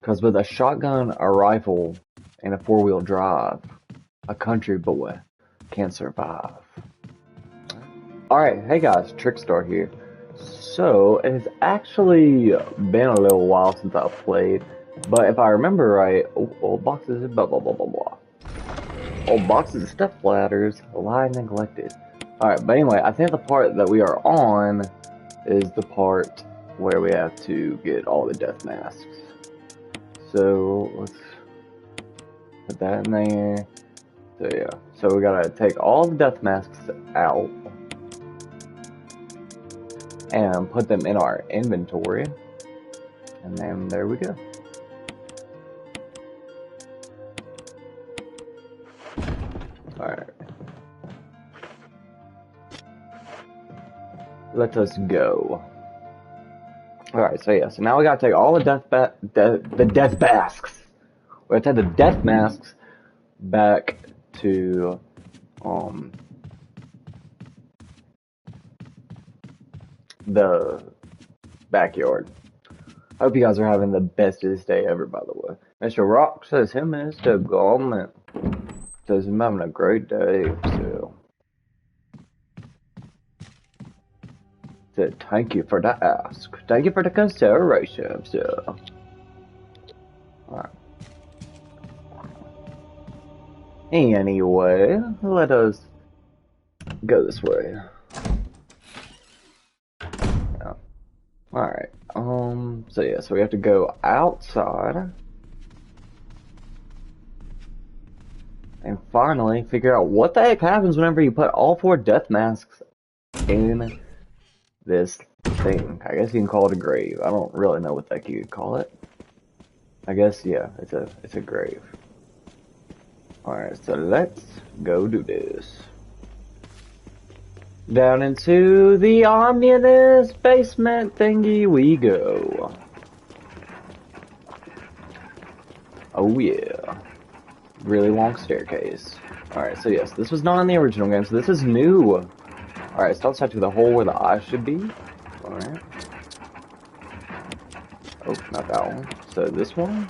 Because with a shotgun, a rifle, and a four-wheel drive, a country boy can survive. Alright, hey guys, Trickstar here. So, it's actually been a little while since I played, but if I remember right, old boxes, blah blah blah blah blah. Old boxes of step ladders lie neglected. Alright, but anyway, I think the part that we are on is the part where we have to get all the death masks. So, let's put that in there. So yeah, so we gotta take all the death masks out and put them in our inventory, and then there we go. Alright. Let us go. Alright, so yeah, so now we gotta take all the death masks. We gotta take the death masks back to the backyard. I hope you guys are having the bestest day ever, by the way. Mr. Rock says him and Mr. Gorman says I'm having a great day, so said thank you for the ask. Thank you for the consideration, so alright. Anyway, let us go this way. Yeah. Alright, so yeah, so we have to go outside and finally figure out what the heck happens whenever you put all 4 death masks in this thing. I guess you can call it a grave. I don't really know what the heck you could call it. I guess, yeah, it's a grave. Alright, so let's go do this. Down into the ominous basement thingy we go. Oh yeah. Really long staircase. Alright, so yes, this was not in the original game, so this is new. Alright, so I'll start with the hole where the eye should be. Alright. Oh, not that one. So this one.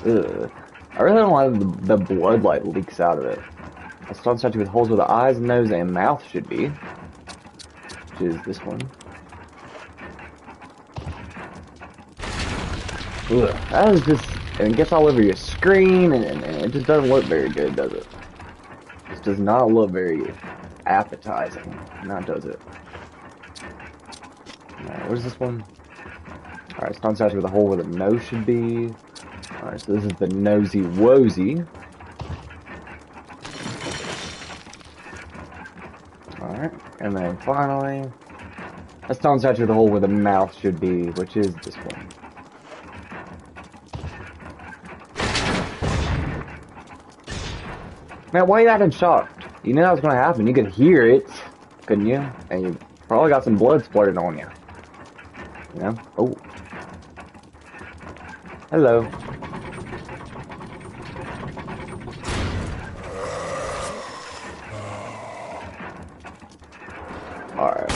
Ugh. I really don't like the blood light leaks out of it. I start with holes where the eyes, nose, and mouth should be. Which is this one. Ugh. That is just, and it gets all over your screen, and it just doesn't look very good, does it? This does not look very appetizing. Not does it. Alright, where's this one? Alright, starts out with a hole where the nose should be. Alright, so this is the nosy wosy. Alright, and then finally, let's starts out with the hole where the mouth should be, which is this one. Man, why are you acting shocked? You knew that was gonna happen. You could hear it, couldn't you? And you probably got some blood splurted on you. You know? Oh. Hello. Alright.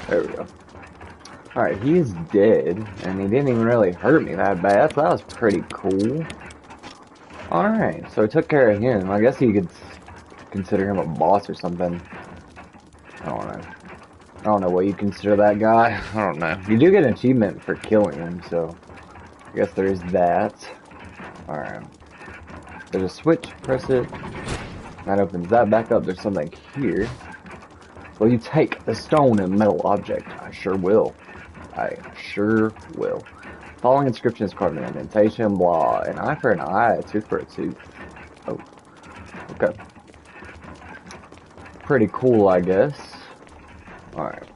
There we go. Alright, he's dead, and he didn't even really hurt me that bad, so that was pretty cool. Alright, so I took care of him. I guess you could consider him a boss or something. I don't know. I don't know what you consider that guy. I don't know. You do get an achievement for killing him, so I guess there is that. Alright. There's a switch, press it. That opens that back up. There's something here. Will you take the stone and metal object? I sure will. I sure will. Following inscription is carved in indentation, blah. An eye for an eye, a tooth for a tooth. Oh. Okay. Pretty cool, I guess. Alright.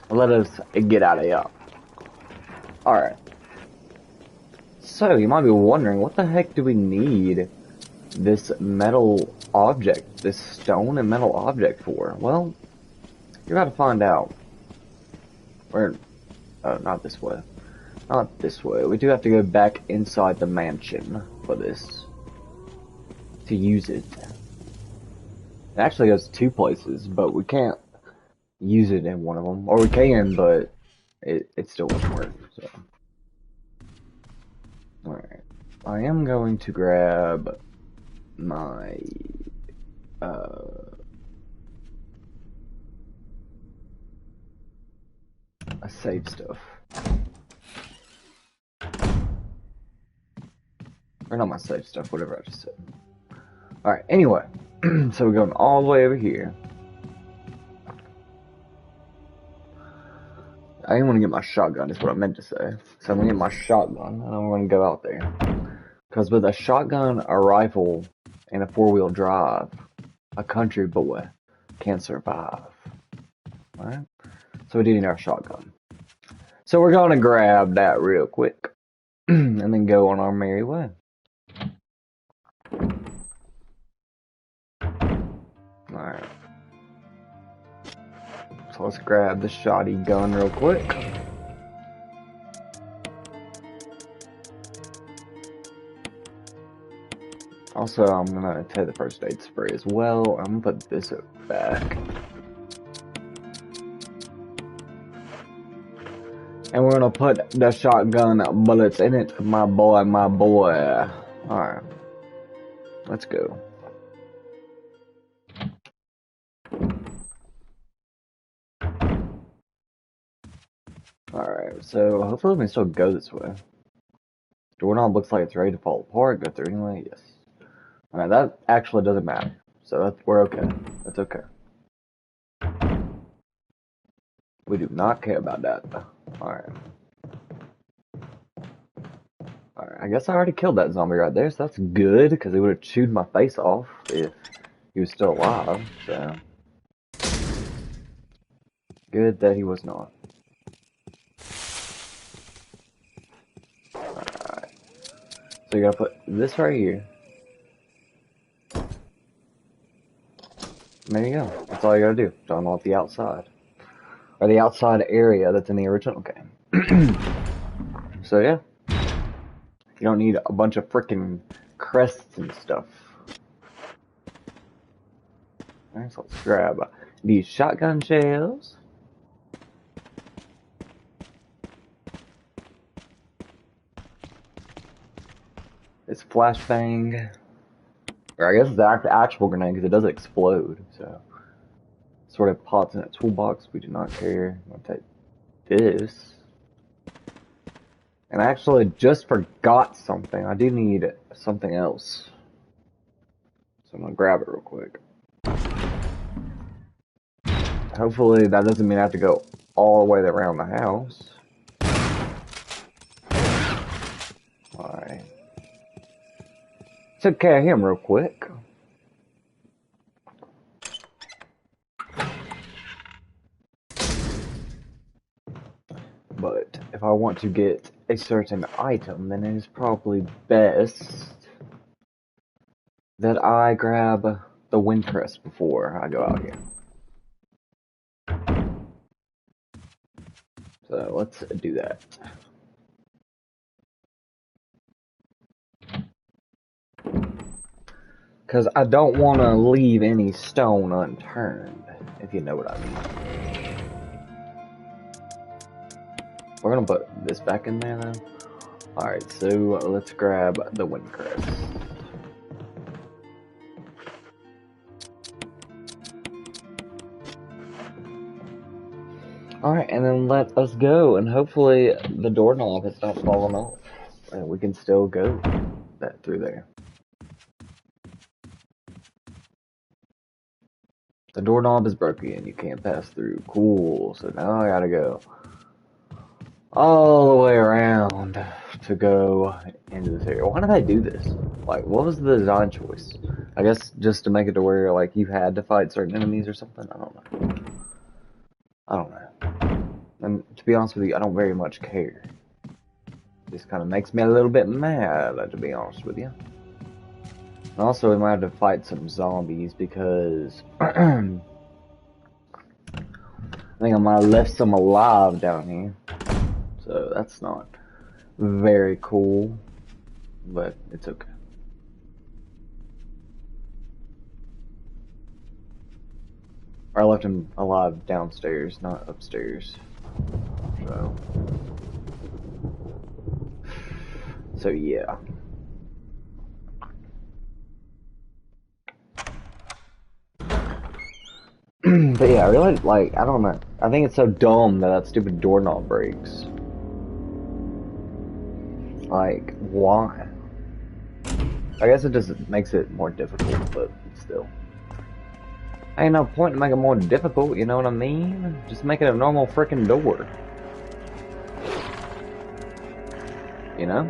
Let us get out of here. Alright. So, you might be wondering, what the heck do we need this metal object, this stone and metal object for? Well, you're about to find out. Or, oh, not this way. Not this way. We do have to go back inside the mansion for this. To use it. It actually goes 2 places, but we can't use it in one of them. Or we can, but it still won't work, so. Alright. I am going to grab my, save stuff. Or not my save stuff, whatever I just said. Alright, anyway. So we're going all the way over here. I didn't want to get my shotgun, is what I meant to say. So I'm going to get my shotgun, and I'm going to go out there. Because with a shotgun, a rifle, and a 4-wheel drive, a country boy can survive. Alright? So we do need our shotgun. So we're going to grab that real quick. And then go on our merry way. Alright. So let's grab the shotty gun real quick. Also, I'm gonna take the first aid spray as well. I'm gonna put this back. And we're gonna put the shotgun bullets in it, my boy, my boy. Alright. Let's go. Alright, so hopefully we can still go this way. Doorknob looks like it's ready to fall apart. Go through anyway, yes. Alright, that actually doesn't matter. So we're okay. That's okay. We do not care about that. Alright. Alright, I guess I already killed that zombie right there, so that's good, because he would have chewed my face off if he was still alive, so. Good that he was not. Alright. So you gotta put this right here. There you go. That's all you gotta do. Don't want the outside. Or the outside area that's in the original game. So yeah. You don't need a bunch of frickin' crests and stuff. Alright, so let's grab these shotgun shells. This flashbang. Or I guess it's the actual grenade because it does explode, so. Sort of pops in a toolbox, we do not care. I'm gonna take this. And I actually just forgot something. I do need something else. So I'm gonna grab it real quick. Hopefully that doesn't mean I have to go all the way around the house. Alright. Took care of him real quick. But if I want to get a certain item, then it is probably best that I grab the wind crest before I go out here. So let's do that. Because I don't want to leave any stone unturned, if you know what I mean. We're going to put this back in there, though. Alright, so let's grab the wind crest. Alright, and then let us go, and hopefully the doorknob has not fallen off. And we can still go through there. The doorknob is broken and you can't pass through. Cool, so now I gotta go all the way around to go into this area. Why did I do this? Like, what was the design choice? I guess just to make it to where, like, you had to fight certain enemies or something? I don't know. I don't know. And to be honest with you, I don't very much care. This kind of makes me a little bit mad, to be honest with you. And also, we might have to fight some zombies because... think I might have left some alive down here. So that's not very cool, but it's okay. Or I left him alive downstairs, not upstairs. So yeah. But yeah, I really, like, I don't know. I think it's so dumb that that stupid doorknob breaks. Like, why? I guess it just makes it more difficult, but still. Ain't no point in making it more difficult, you know what I mean? Just make it a normal freaking door. You know?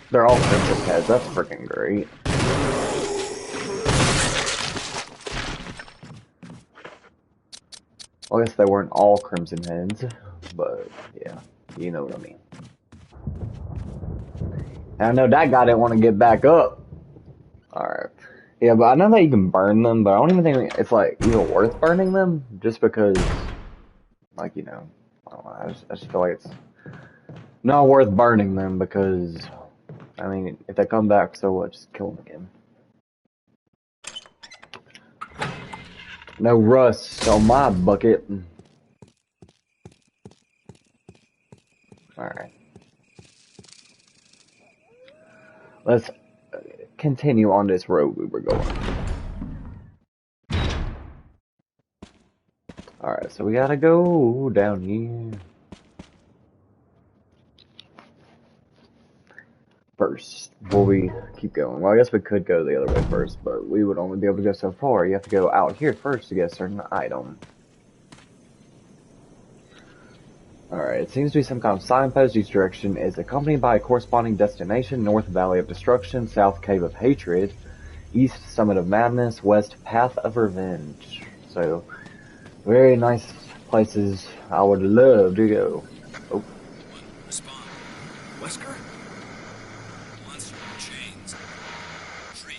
They're all princess heads, that's freaking great. Well, I guess they weren't all crimson heads, but yeah, you know what I mean. And I know that guy didn't want to get back up. Alright. Yeah, but I know that you can burn them, but I don't even think it's like even worth burning them, just because, like, you know, I don't know, I just feel like it's not worth burning them because, I mean, if they come back, so what, just kill them again. No rust on my bucket. Alright. Let's continue on this road we were going. Alright, so we gotta go down here. First, before we keep going. Well, I guess we could go the other way first, but we would only be able to go so far. You have to go out here first to get a certain item. Alright, it seems to be some kind of signpost. Each direction is accompanied by a corresponding destination. North, Valley of Destruction. South, Cave of Hatred. East, Summit of Madness. West, Path of Revenge. So, very nice places I would love to go. Oh. Respond. Wesker? Monster chains. Tree.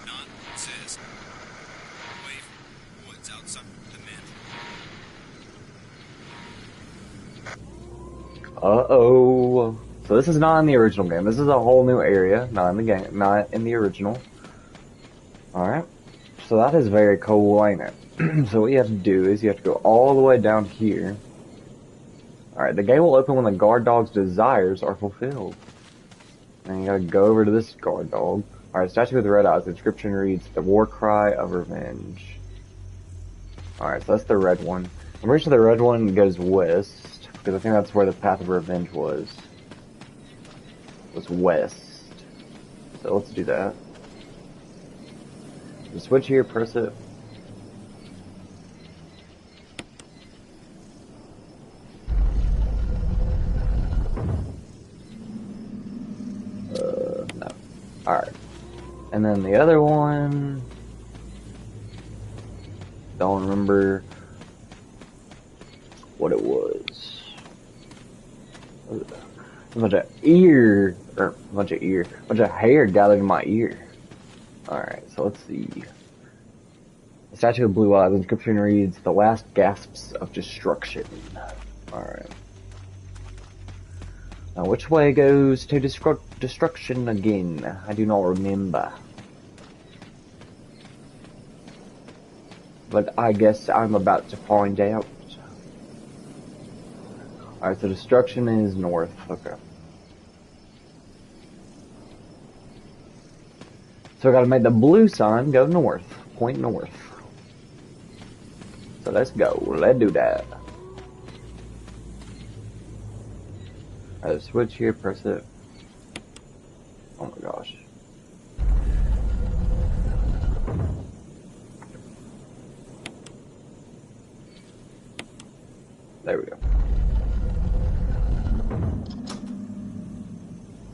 None says. Away from woods outside the mansion. Uh-oh. So this is not in the original game. This is a whole new area, not in the game, not in the original. Alright. So that is very cool, ain't it? So what you have to do is you have to go all the way down here. Alright, the gate will open when the guard dog's desires are fulfilled. And you gotta go over to this guard dog. Alright, statue with red eyes. The inscription reads, the war cry of revenge. Alright, so that's the red one. I'm pretty sure the red one goes west, because I think that's where the Path of Revenge was. Was west. So let's do that. The switch here, press it. No. Alright. And then the other one... Don't remember what it was. A bunch of hair gathered in my ear. Alright, so let's see. The statue of blue eyes, inscription reads, the last gasps of destruction. Alright. Now which way goes to destruction again? I do not remember. But I guess I'm about to find out. Alright, so destruction is north. Okay. So I gotta make the blue sign go north. Point north. So let's go. Let's do that. Alright, switch here, press it. Oh my gosh. There we go.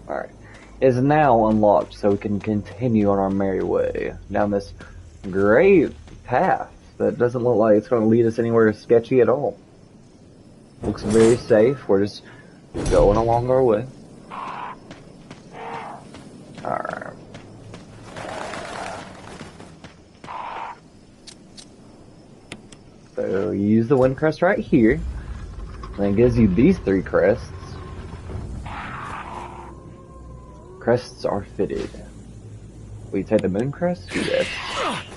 Alright. Is now unlocked, so we can continue on our merry way down this great path that doesn't look like it's going to lead us anywhere sketchy at all. Looks very safe. We're just going along our way. Alright. So you use the wind crest right here. And it gives you these 3 crests. Crests are fitted. Will you take the moon crest? Yes.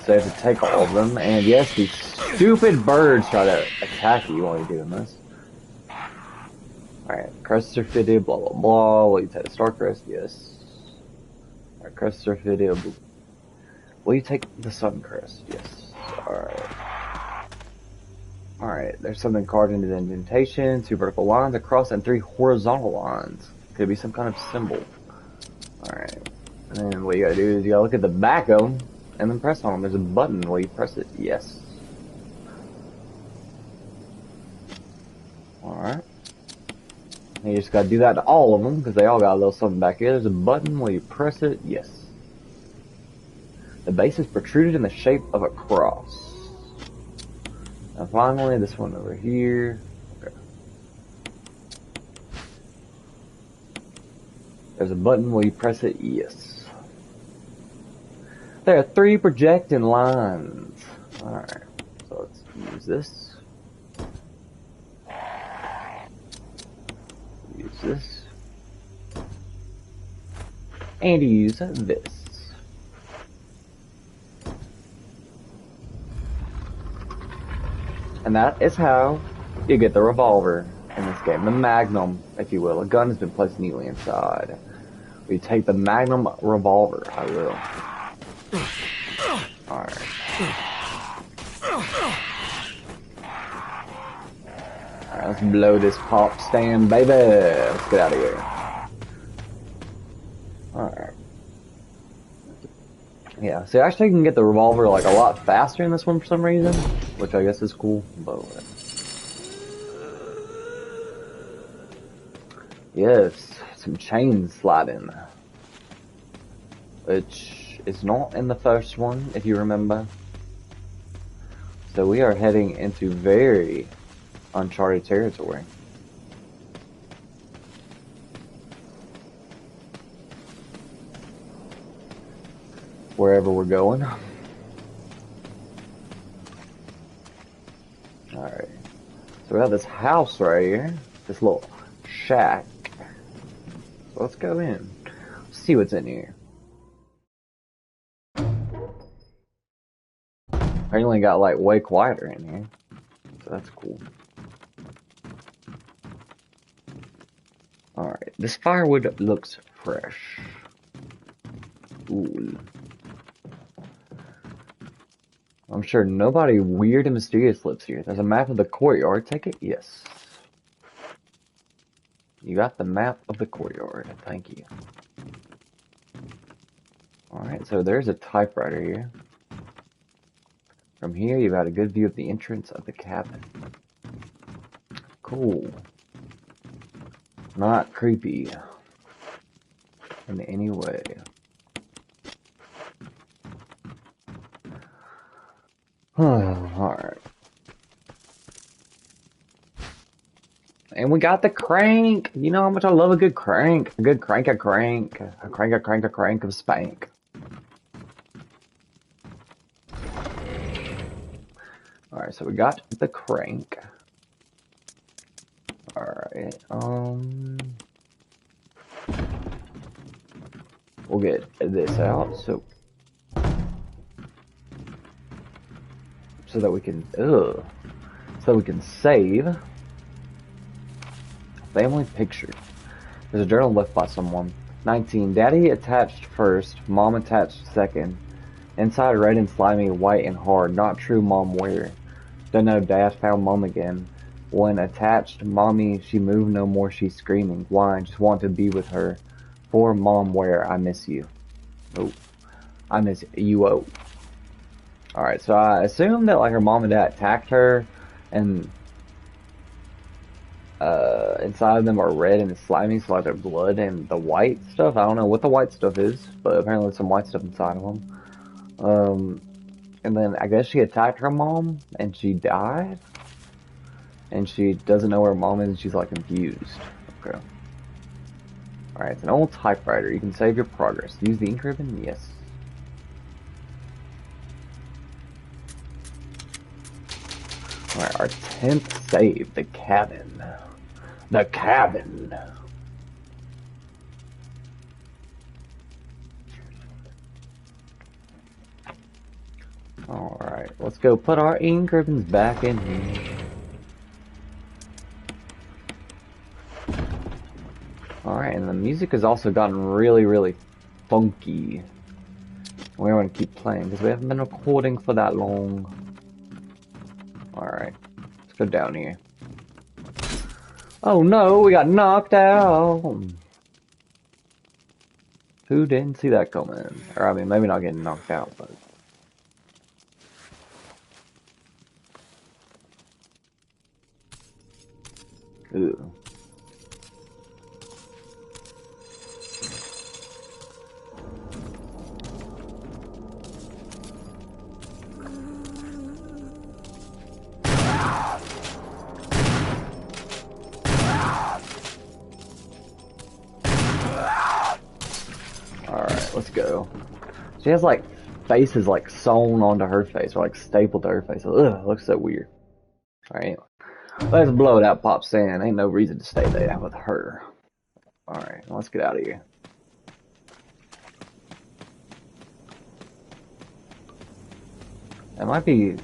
So you have to take all of them. And yes, these stupid birds try to attack you while you're doing this. Alright, crests are fitted, blah blah blah. Will you take the star crest? Yes. Alright, crests are fitted. Will you take the sun crest? Yes. Alright. Alright, there's something carved into the indentation, 2 vertical lines across and 3 horizontal lines. Could be some kind of symbol. Alright. And then what you gotta do is you gotta look at the back of them and then press on them. There's a button. Will you press it? Yes. Alright. And you just gotta do that to all of them because they all got a little something back here. There's a button. Will you press it? Yes. The base is protruded in the shape of a cross. And finally, this one over here. Okay. There's a button. Will you press it? Yes. There are 3 projecting lines. Alright. So let's use this. Use this. And use this. And that is how you get the revolver in this game. The Magnum, if you will. A gun has been placed neatly inside. We take the Magnum revolver. I will. Alright. Alright, let's blow this pop stand, baby. Let's get out of here. Alright. Yeah, see, actually you can get the revolver like a lot faster in this one for some reason, which I guess is cool, but yes, some chain sliding, which is not in the first one, if you remember. So we are heading into very uncharted territory. Wherever we're going. Alright. So we have this house right here. This little shack. So let's go in. See what's in here. I only got like way quieter in here. So that's cool. Alright. This firewood looks fresh. Ooh. I'm sure nobody weird and mysterious lives here. There's a map of the courtyard. Take it? Yes. You got the map of the courtyard. Thank you. Alright, so there's a typewriter here. From here, you've got a good view of the entrance of the cabin. Cool. Not creepy in any way. Alright. And we got the crank. You know how much I love a good crank. A good crank, a crank. A crank, a crank, a crank of spank. Alright, so we got the crank. Alright, we'll get this out, so that we can, so we can save. Family picture. There's a journal left by someone. 19. Daddy attached first, Mom attached second. Inside red and slimy, white and hard. Not true, Mom where? Don't know, Dad found Mom again. When attached, Mommy, she moved no more, she's screaming. Why? Just want to be with her. For Mom where? I miss you. Oh. I miss you, oh. Alright, so I assume that like her mom and dad attacked her, and inside of them are red and slimy, so like their blood and the white stuff. I don't know what the white stuff is, but apparently there's some white stuff inside of them. And then I guess she attacked her mom and she died. And she doesn't know where her mom is, and she's like confused. Okay. Alright, it's an old typewriter. You can save your progress. Use the ink ribbon? Yes. Alright, our 10th save. The cabin. The cabin. Alright, let's go put our ink ribbons back in here. Alright, and the music has also gotten really funky. We want to keep playing because we haven't been recording for that long. Alright, let's go down here. Oh no, we got knocked out! Who didn't see that coming? Or I mean, maybe not getting knocked out, but... Ooh. Alright, let's go. She has like faces like sewn onto her face or like stapled to her face. Ugh, it looks so weird. Alright, let's blow that pop stand. Ain't no reason to stay there with her. Alright, let's get out of here. It might be...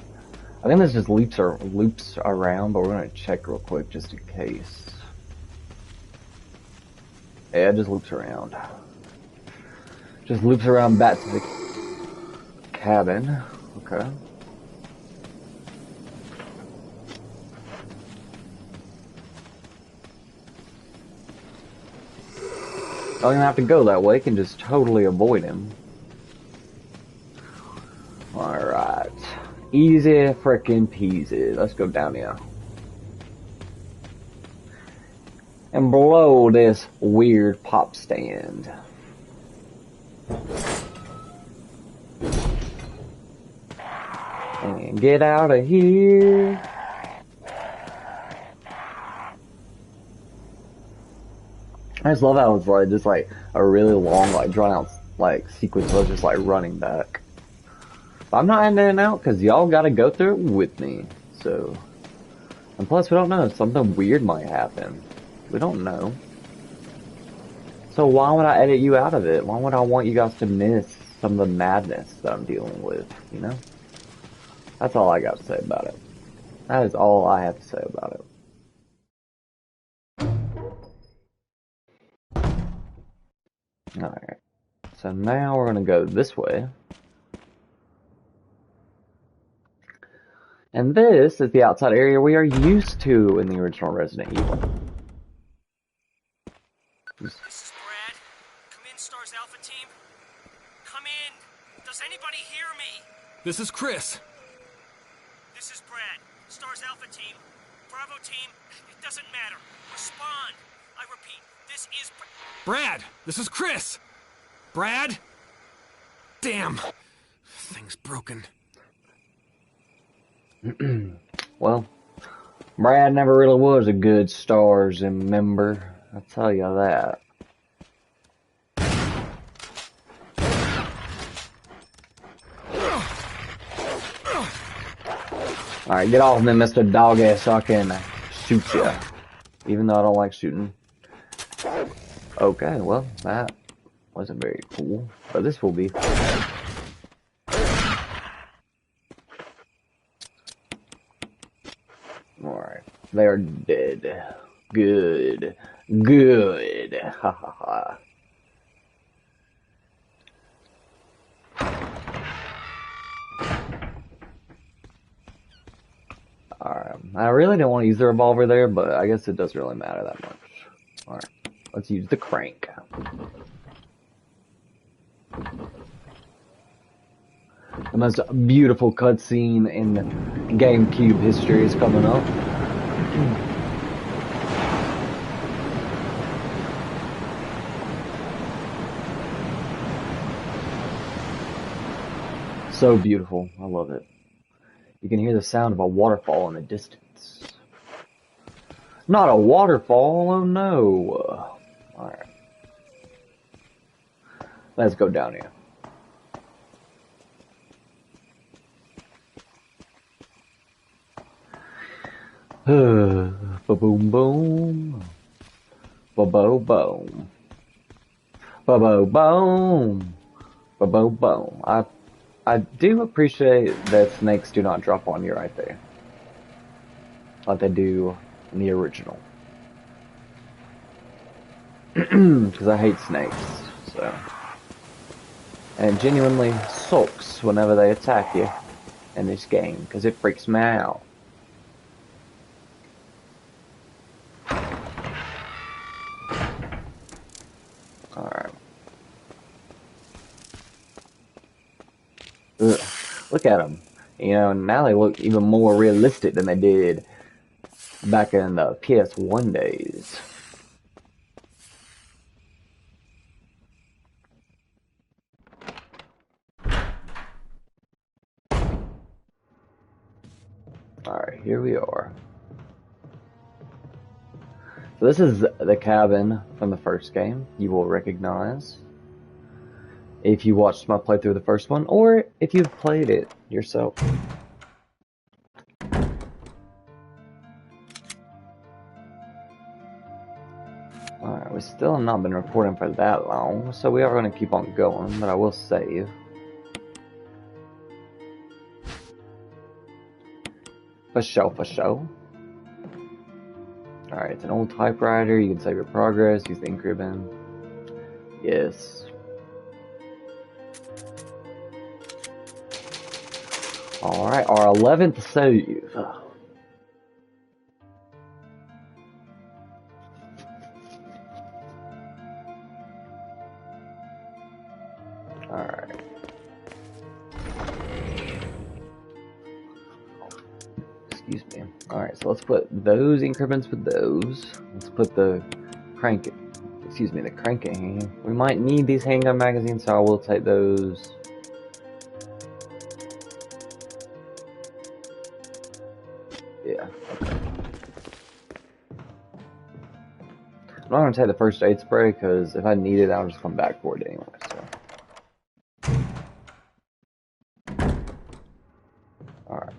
I think this just loops around, but we're gonna check real quick just in case. Yeah, it just loops around. Just loops around back to the cabin. Okay. Don't even have to go that way, can just totally avoid him. Alright. Easy frickin' peasy. Let's go down here. And blow this weird pop stand. And get out of here. I just love how it's like just like a really long, like drawn out like sequence was just like running back. But I'm not ending it out because y'all gotta go through it with me. So, and plus we don't know, something weird might happen. We don't know. So why would I edit you out of it? Why would I want you guys to miss some of the madness that I'm dealing with, you know? That's all I got to say about it. That is all I have to say about it. Alright. So now we're going to go this way. And this is the outside area we are used to in the original Resident Evil. This is Brad. Come in, Stars Alpha Team. Come in. Does anybody hear me? This is Chris. This is Brad. Stars Alpha Team. Bravo Team. It doesn't matter. Respond. I repeat, this is Brad, this is Chris. Brad? Damn. Thing's broken. Well, Brad never really was a good Stars member. I'll tell you that. Alright, get off me, Mr. Dog-ass, so I can shoot you. Even though I don't like shooting. Okay, well, that wasn't very cool. But this will be. Alright, they are dead. Good. Good. Ha ha ha. Alright, I really didn't want to use the revolver there, but I guess it doesn't really matter that much. Alright, let's use the crank. The most beautiful cutscene in GameCube history is coming up. So beautiful. I love it. You can hear the sound of a waterfall in the distance. Not a waterfall, oh no. Alright. Let's go down here. Ba-boom boom. Ba-bo boom. Ba-bo boom. Ba-bo boom. I do appreciate that snakes do not drop on you right there, like they do in the original. Because I hate snakes, so. And it genuinely sucks whenever they attack you in this game, because it freaks me out. Alright. Ugh. Look at them. You know, now they look even more realistic than they did back in the PS1 days. Alright, here we are. So this is the cabin from the first game. You will recognize if you watched my playthrough of the first one, or if you've played it yourself. Alright, we still have not been recording for that long, so we are going to keep on going, but I will save. For show, for show. Alright, it's an old typewriter. You can save your progress, use the ink ribbon. Yes. Alright, our 11th save. Alright. Excuse me. Alright, so let's put those ink ribbons with those. Let's put the crank in. We might need these handgun magazines, so I will take those. Yeah, okay. I'm not going to take the first aid spray, because if I need it, I'll just come back for it anyway, so. Alright.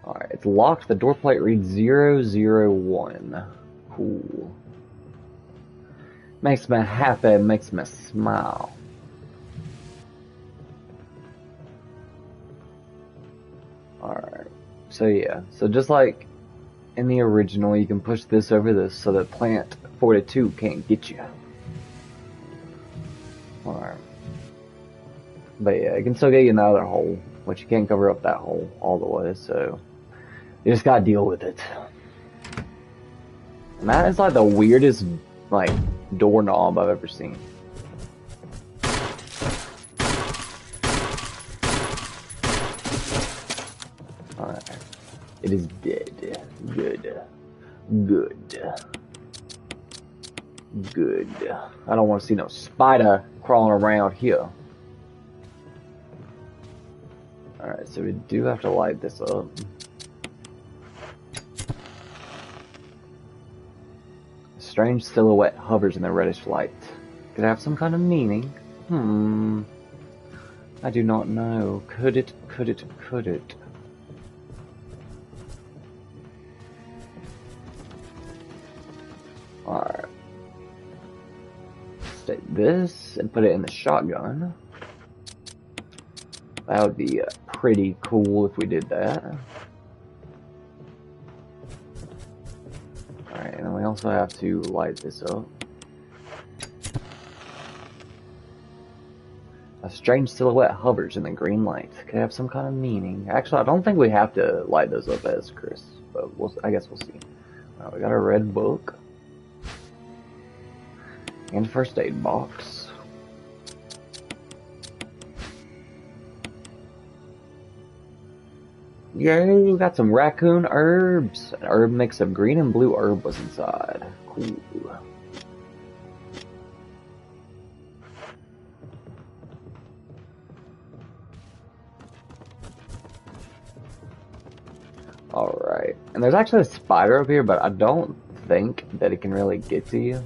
Alright, it's locked. The door plate reads 001. Cool. Makes me happy, makes me smile. Alright. So yeah, so just like in the original, you can push this over this so that Plant 42 can't get you. Alright. But yeah, it can still get you in the other hole, which you can't cover up that hole all the way, so you just gotta deal with it. And that is like the weirdest, like, doorknob I've ever seen. Alright. It is dead. Good. Good. Good. I don't want to see no spider crawling around here. Alright, so we do have to light this up. A strange silhouette hovers in the reddish light. Could it have some kind of meaning? I do not know. Could it? Could it? Could it? Alright. Let's take this and put it in the shotgun. That would be pretty cool if we did that. Alright, and then we also have to light this up. A strange silhouette hovers in the green light. Could it have some kind of meaning? Actually, I don't think we have to light those up as Chris, but I guess we'll see. Alright, we got a red book. And first aid box. Yay, we got some raccoon herbs. An herb mix of green and blue herb was inside. Cool. And there's actually a spider up here, but I don't think that it can really get to you.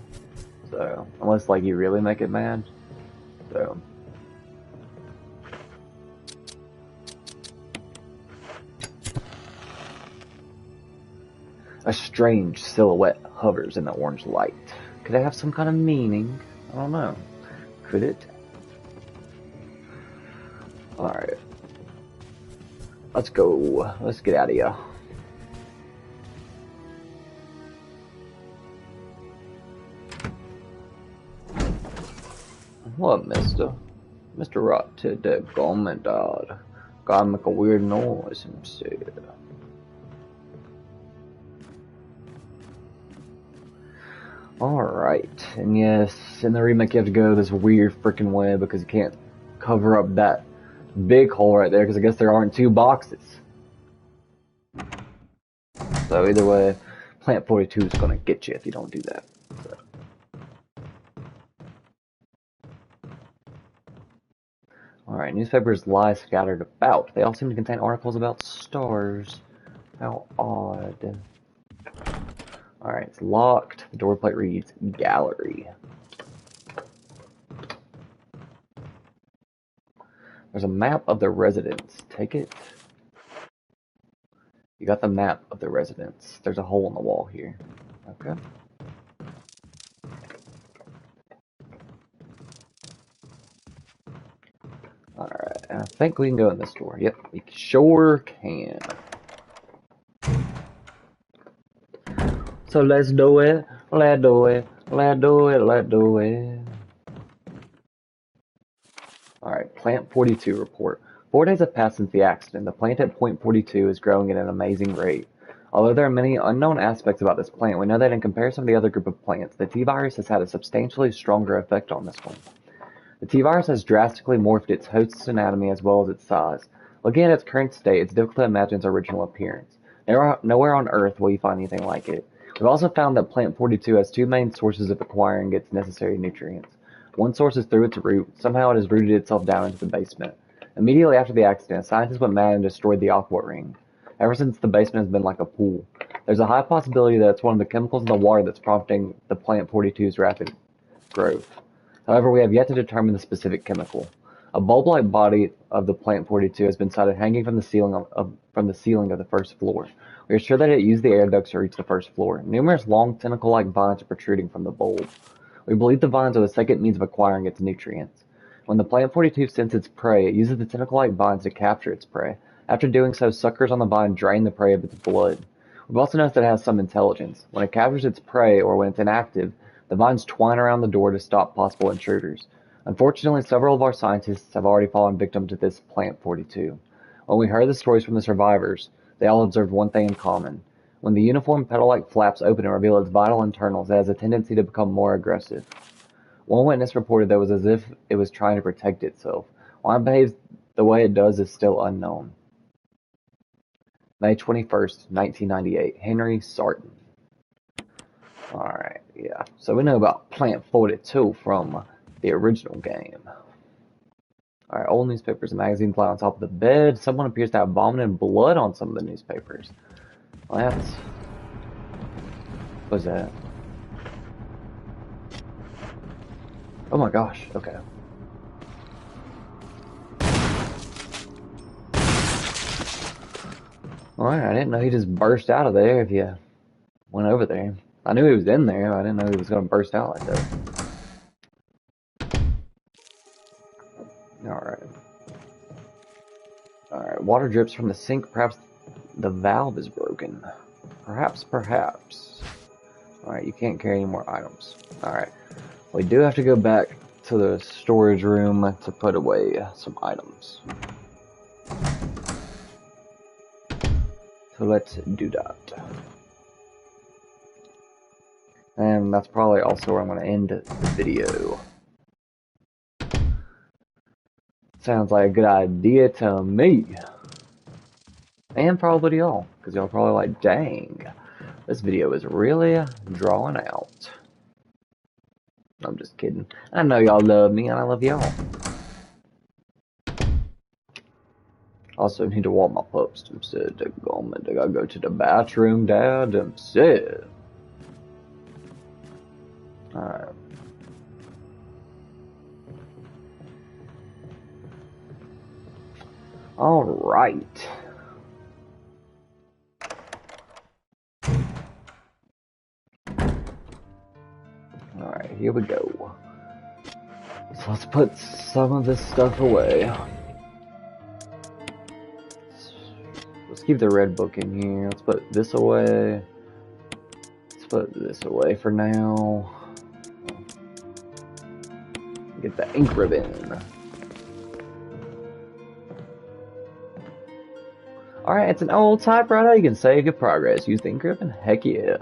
So, unless like you really make it mad. So. A strange silhouette hovers in the orange light. Could it have some kind of meaning? I don't know. Could it? Alright. Let's go. Let's get out of here. What, mister? Mr. Rot to the government, dog. Gotta make a weird noise instead. Alright, and yes, in the remake you have to go this weird freaking way because you can't cover up that big hole right there because I guess there aren't two boxes. So either way, Plant 42 is gonna get you if you don't do that. So. Alright, newspapers lie scattered about. They all seem to contain articles about stars. How odd. Alright, it's locked. The door plate reads gallery. There's a map of the residence. Take it. You got the map of the residence. There's a hole in the wall here. Okay. Alright, and I think we can go in this door. Yep, we sure can. So let's do it. Let's do it. Let's do it. Let's do it. Alright, Plant 42 report. 4 days have passed since the accident. The plant at Point 42 is growing at an amazing rate. Although there are many unknown aspects about this plant, we know that in comparison to the other group of plants, the T-virus has had a substantially stronger effect on this one. The T-virus has drastically morphed its host's anatomy as well as its size. Looking at its current state, it's difficult to imagine its original appearance. Nowhere on Earth will you find anything like it. We've also found that Plant 42 has 2 main sources of acquiring its necessary nutrients. One source is through its root. Somehow it has rooted itself down into the basement. Immediately after the accident, scientists went mad and destroyed the aqua ring. Ever since, the basement has been like a pool. There's a high possibility that it's one of the chemicals in the water that's prompting the Plant 42's rapid growth. However, we have yet to determine the specific chemical. A bulb-like body of the Plant 42 has been sighted hanging from the ceiling of the first floor. We are sure that it used the air ducts to reach the first floor. Numerous long tentacle-like vines are protruding from the bulb. We believe the vines are the second means of acquiring its nutrients. When the Plant 42 scents its prey, it uses the tentacle-like vines to capture its prey. After doing so, suckers on the vine drain the prey of its blood. We've also noticed that it has some intelligence. When it captures its prey, or when it's inactive, the vines twine around the door to stop possible intruders. Unfortunately, several of our scientists have already fallen victim to this Plant 42. When we heard the stories from the survivors, they all observed one thing in common. When the uniform petal-like flaps open and reveal its vital internals, it has a tendency to become more aggressive. One witness reported that it was as if it was trying to protect itself. Why it behaves the way it does is still unknown. May 21st, 1998. Henry Sarton. Alright, yeah. So we know about Plant 42 from the original game. Alright, old newspapers and magazines lie on top of the bed. Someone appears to have vomited blood on some of the newspapers. Well, that's... What's that? Oh my gosh, okay. Alright, I didn't know he just burst out of there if you went over there. I knew he was in there, but I didn't know he was going to burst out like that. Alright. Alright, water drips from the sink. Perhaps the valve is broken. Perhaps. Alright, you can't carry any more items. Alright. We do have to go back to the storage room to put away some items. So let's do that. And that's probably also where I'm going to end the video. Sounds like a good idea to me. And probably to y'all, because y'all probably like, dang, this video is really drawing out. I'm just kidding. I know y'all love me, and I love y'all. Also need to walk my pups. Them said they gotta go to the bathroom, Dad. Them said. Alright. Alright. Alright, here we go. So let's put some of this stuff away. Let's keep the red book in here. Let's put this away. Let's put this away for now. Get the ink ribbon. Alright, it's an old typewriter. You can say good progress. Use the ink ribbon. Heck yeah.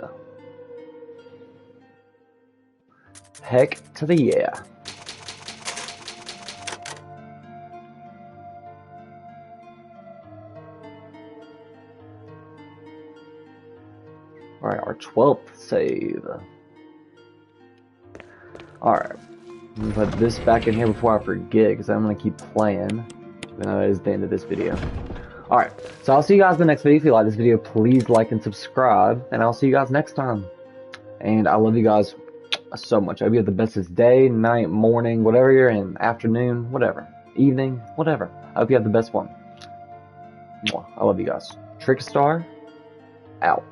Heck to the yeah. Alright, our 12th save. Alright. I'm gonna put this back in here before I forget, because I'm gonna keep playing. Even though it is the end of this video. Alright, so I'll see you guys in the next video. If you like this video, please like and subscribe. And I'll see you guys next time. And I love you guys so much. I hope you have the bestest day, night, morning, whatever you're in, afternoon, whatever, evening, whatever. I hope you have the best one. I love you guys. Trickstar, out.